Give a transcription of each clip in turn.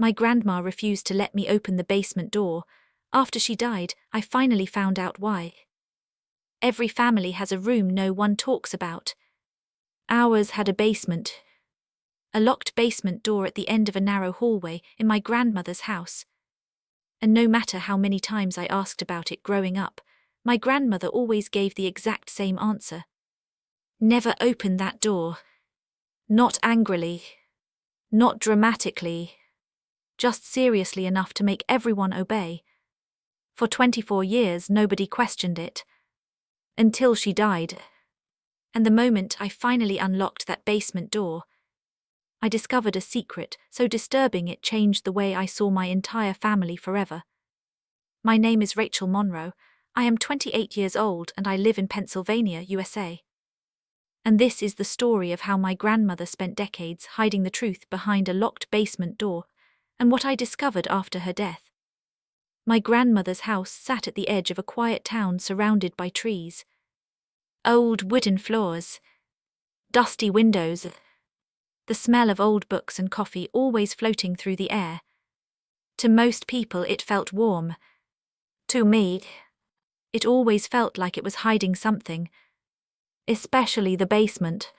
My grandma refused to let me open the basement door. After she died, I finally found out why. Every family has a room no one talks about. Ours had a basement. A locked basement door at the end of a narrow hallway in my grandmother's house. And no matter how many times I asked about it growing up, my grandmother always gave the exact same answer. Never open that door. Not angrily. Not dramatically. Just seriously enough to make everyone obey. For 24 years nobody questioned it. Until she died. And the moment I finally unlocked that basement door, I discovered a secret so disturbing it changed the way I saw my entire family forever. My name is Rachel Monroe. I am 28 years old and I live in Pennsylvania, USA. And this is the story of how my grandmother spent decades hiding the truth behind a locked basement door, and what I discovered after her death. My grandmother's house sat at the edge of a quiet town surrounded by trees. Old wooden floors. Dusty windows. The smell of old books and coffee always floating through the air. To most people it felt warm. To me, it always felt like it was hiding something. Especially the basement.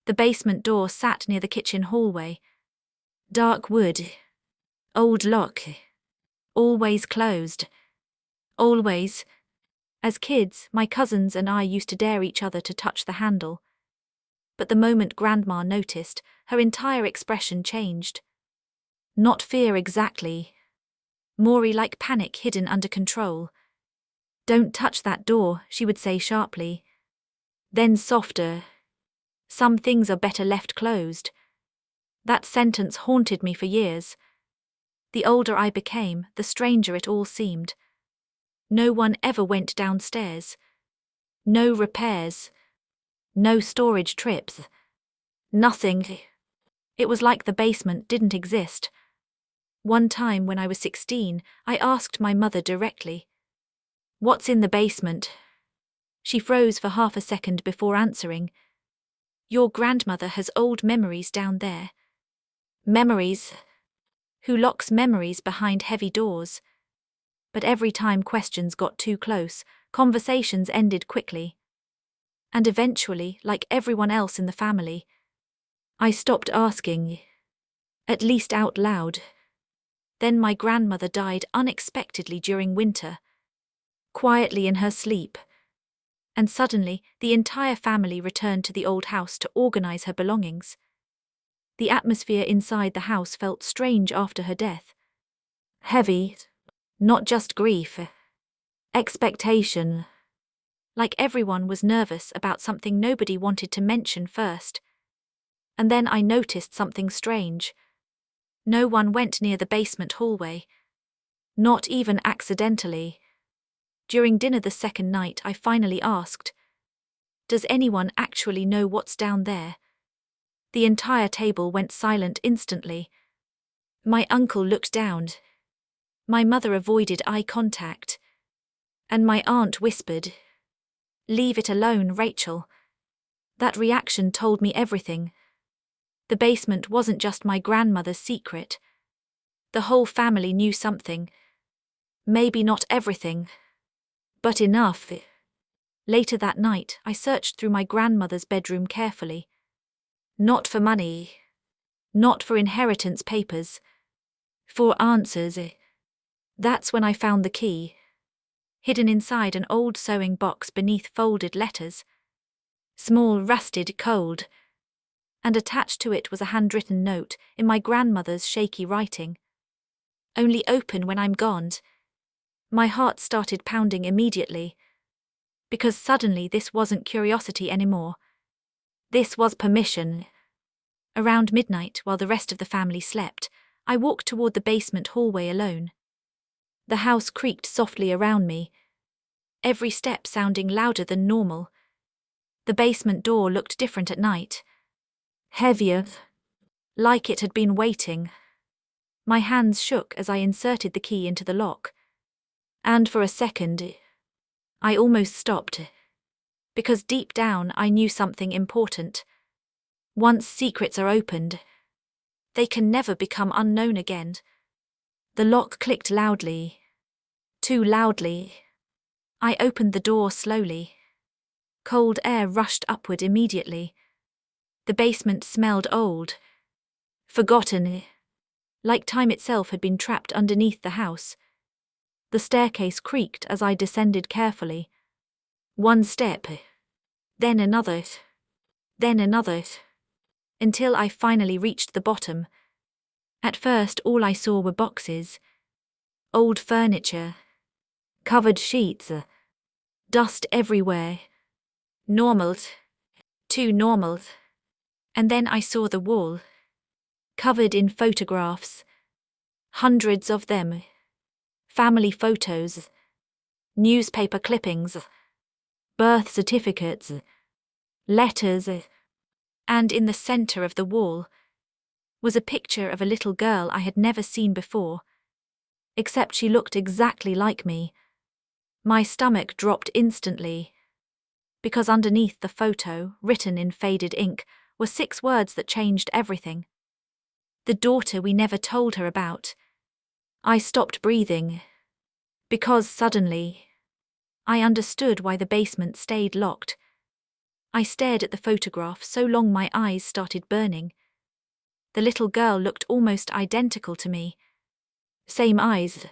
The basement door sat near the kitchen hallway. Dark wood. Old lock. Always closed. Always. As kids, my cousins and I used to dare each other to touch the handle. But the moment Grandma noticed, her entire expression changed. Not fear exactly. More like panic hidden under control. "Don't touch that door," she would say sharply. Then softer. "Some things are better left closed." That sentence haunted me for years. The older I became, the stranger it all seemed. No one ever went downstairs. No repairs. No storage trips. Nothing. It was like the basement didn't exist. One time when I was 16, I asked my mother directly, "What's in the basement?" She froze for half a second before answering. "Your grandmother has old memories down there." Memories? Who locks memories behind heavy doors? But every time questions got too close, conversations ended quickly. And eventually, like everyone else in the family, I stopped asking, at least out loud. Then my grandmother died unexpectedly during winter, quietly in her sleep. And suddenly, the entire family returned to the old house to organize her belongings. The atmosphere inside the house felt strange after her death. Heavy. Not just grief. Expectation. Like everyone was nervous about something nobody wanted to mention first. And then I noticed something strange. No one went near the basement hallway. Not even accidentally. During dinner the second night I finally asked, "Does anyone actually know what's down there?" The entire table went silent instantly. My uncle looked down. My mother avoided eye contact. And my aunt whispered, "Leave it alone, Rachel." That reaction told me everything. The basement wasn't just my grandmother's secret. The whole family knew something. Maybe not everything, but enough. Later that night, I searched through my grandmother's bedroom carefully. Not for money. Not for inheritance papers. For answers. That's when I found the key. Hidden inside an old sewing box beneath folded letters. Small, rusted, cold. And attached to it was a handwritten note in my grandmother's shaky writing. "Only open when I'm gone." My heart started pounding immediately. Because suddenly this wasn't curiosity anymore. This was permission. Around midnight, while the rest of the family slept, I walked toward the basement hallway alone. The house creaked softly around me, every step sounding louder than normal. The basement door looked different at night. Heavier, like it had been waiting. My hands shook as I inserted the key into the lock. And for a second, I almost stopped. Because deep down I knew something important. Once secrets are opened, They can never become unknown again. The lock clicked loudly. Too loudly. I opened the door slowly. Cold air rushed upward immediately. The basement smelled old. Forgotten. Like time itself had been trapped underneath the house. The staircase creaked as I descended carefully. One step. Then another. Then another. Until I finally reached the bottom. At first all I saw were boxes. Old furniture. Covered sheets. Dust everywhere. Normal. Too normal. And then I saw the wall. Covered in photographs. Hundreds of them. Family photos. Newspaper clippings. Birth certificates. Letters. And in the center of the wall was a picture of a little girl I had never seen before. Except she looked exactly like me. My stomach dropped instantly. Because underneath the photo, written in faded ink, were 6 words that changed everything. The daughter we never told her about. I stopped breathing. Because suddenly, I understood why the basement stayed locked. I stared at the photograph so long my eyes started burning. The little girl looked almost identical to me. Same eyes.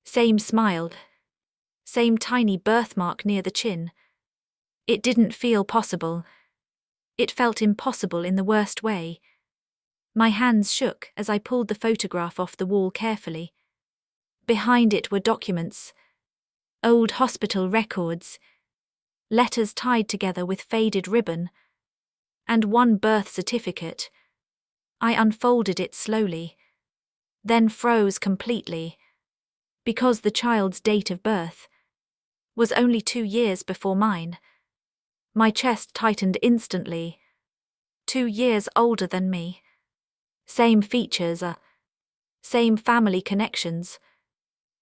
Same smile. Same tiny birthmark near the chin. It didn't feel possible. It felt impossible in the worst way. My hands shook as I pulled the photograph off the wall carefully. Behind it were documents. Old hospital records. Letters tied together with faded ribbon. And one birth certificate. I unfolded it slowly. Then froze completely. Because the child's date of birth was only 2 years before mine. My chest tightened instantly. 2 years older than me. Same features, same family connections.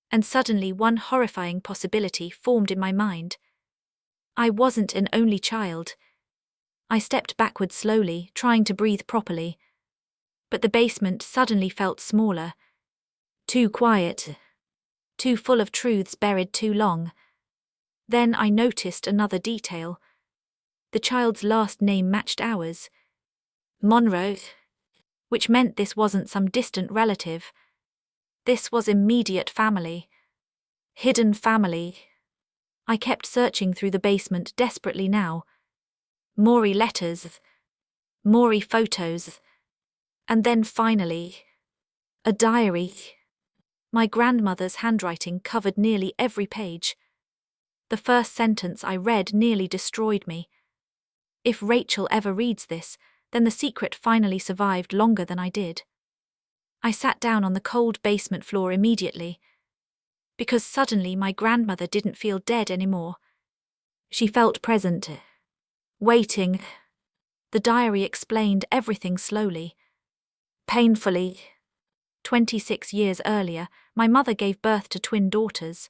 And suddenly one horrifying possibility formed in my mind. I wasn't an only child. I stepped backward slowly, trying to breathe properly. But the basement suddenly felt smaller. Too quiet. Too full of truths buried too long. Then I noticed another detail. The child's last name matched ours. Monroe. Which meant this wasn't some distant relative. This was immediate family. Hidden family. I kept searching through the basement desperately now. Maury letters. Maury photos. And then finally, a diary. My grandmother's handwriting covered nearly every page. The first sentence I read nearly destroyed me. If Rachel ever reads this, then the secret finally survived longer than I did. I sat down on the cold basement floor immediately. Because suddenly my grandmother didn't feel dead anymore. She felt present. Waiting. The diary explained everything slowly. Painfully. 26 years earlier, my mother gave birth to twin daughters.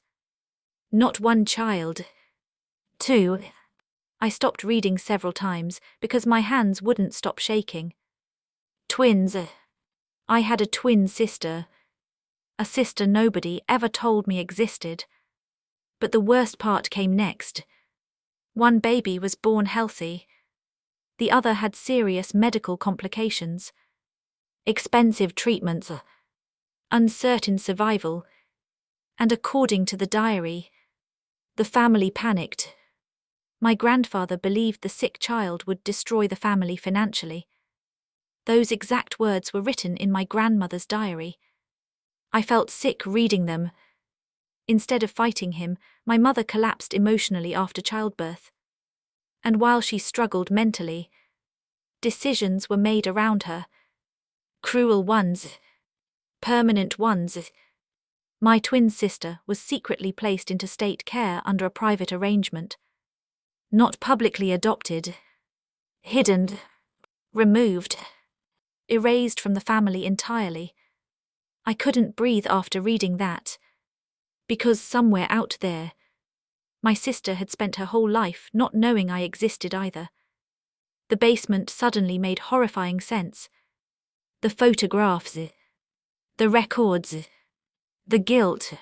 Not one child. 2. I stopped reading several times because my hands wouldn't stop shaking. Twins. I had a twin sister. A sister nobody ever told me existed. But the worst part came next. One baby was born healthy. The other had serious medical complications. Expensive treatments. Uncertain survival. And according to the diary, the family panicked. My grandfather believed the sick child would destroy the family financially. Those exact words were written in my grandmother's diary. I felt sick reading them. Instead of fighting him, my mother collapsed emotionally after childbirth. And while she struggled mentally, decisions were made around her. Cruel ones. Permanent ones. My twin sister was secretly placed into state care under a private arrangement. Not publicly adopted. Hidden. Removed. Erased from the family entirely. I couldn't breathe after reading that. Because somewhere out there, my sister had spent her whole life not knowing I existed either. The basement suddenly made horrifying sense. The photographs, the records, the guilt.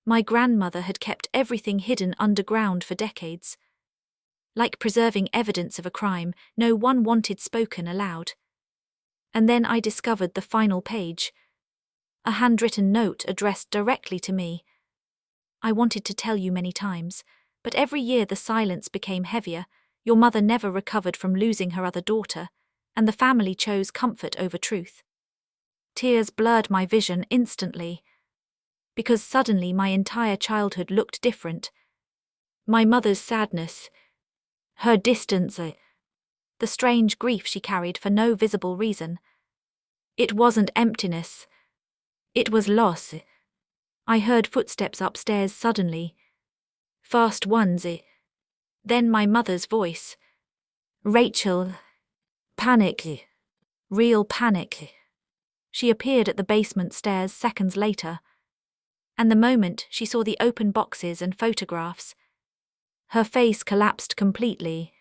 My grandmother had kept everything hidden underground for decades. Like preserving evidence of a crime no one wanted spoken aloud. And then I discovered the final page. A handwritten note addressed directly to me. I wanted to tell you many times, but every year the silence became heavier. Your mother never recovered from losing her other daughter, and the family chose comfort over truth. Tears blurred my vision instantly, because suddenly my entire childhood looked different. My mother's sadness, her distance, the strange grief she carried for no visible reason. It wasn't emptiness. It was loss. I heard footsteps upstairs suddenly. Fast ones. Then my mother's voice. Rachel. Panic. Real panic. She appeared at the basement stairs seconds later. And the moment she saw the open boxes and photographs, her face collapsed completely.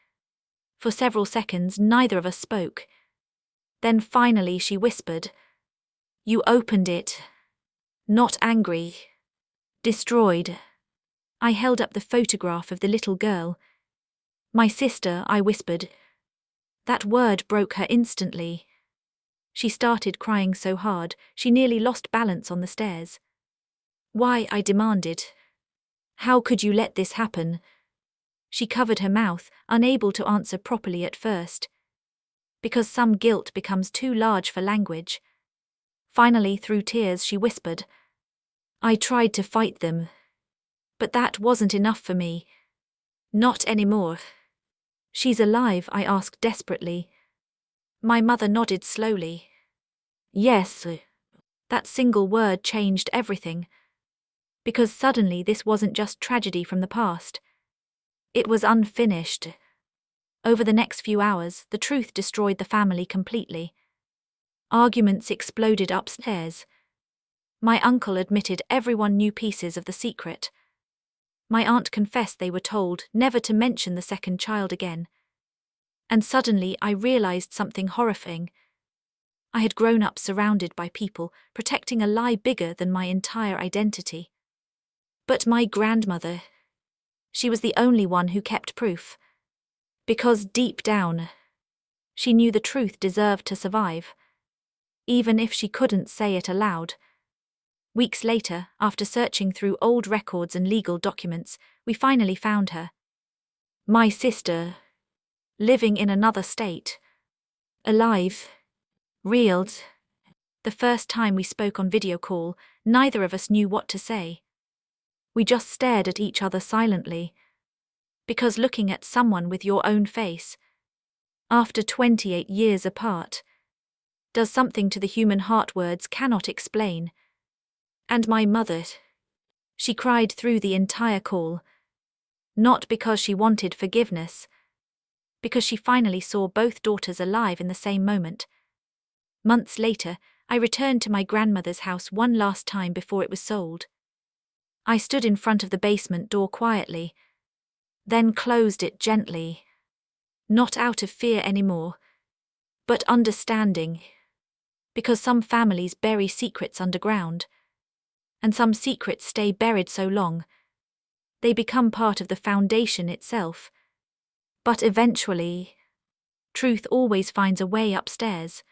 For several seconds, neither of us spoke. Then finally she whispered, "You opened it." Not angry. Destroyed. I held up the photograph of the little girl. "My sister," I whispered. That word broke her instantly. She started crying so hard, she nearly lost balance on the stairs. "Why?" I demanded. "How could you let this happen?" She covered her mouth, unable to answer properly at first. Because some guilt becomes too large for language. Finally, through tears, she whispered, "I tried to fight them. But that wasn't enough for me. Not anymore." "She's alive?" I asked desperately. My mother nodded slowly. "Yes." That single word changed everything. Because suddenly this wasn't just tragedy from the past. It was unfinished. Over the next few hours, the truth destroyed the family completely. Arguments exploded upstairs. My uncle admitted everyone knew pieces of the secret. My aunt confessed they were told never to mention the second child again. And suddenly I realized something horrifying. I had grown up surrounded by people protecting a lie bigger than my entire identity. But my grandmother, she was the only one who kept proof. Because deep down, she knew the truth deserved to survive, even if she couldn't say it aloud. Weeks later, after searching through old records and legal documents, we finally found her. My sister, living in another state. Alive. Real. The first time we spoke on video call, neither of us knew what to say. We just stared at each other silently. Because looking at someone with your own face, after 28 years apart, does something to the human heart words cannot explain. And my mother, she cried through the entire call. Not because she wanted forgiveness, because she finally saw both daughters alive in the same moment. Months later, I returned to my grandmother's house one last time before it was sold. I stood in front of the basement door quietly, then closed it gently. Not out of fear anymore, but understanding. Because some families bury secrets underground, and some secrets stay buried so long, they become part of the foundation itself. But eventually, truth always finds a way upstairs.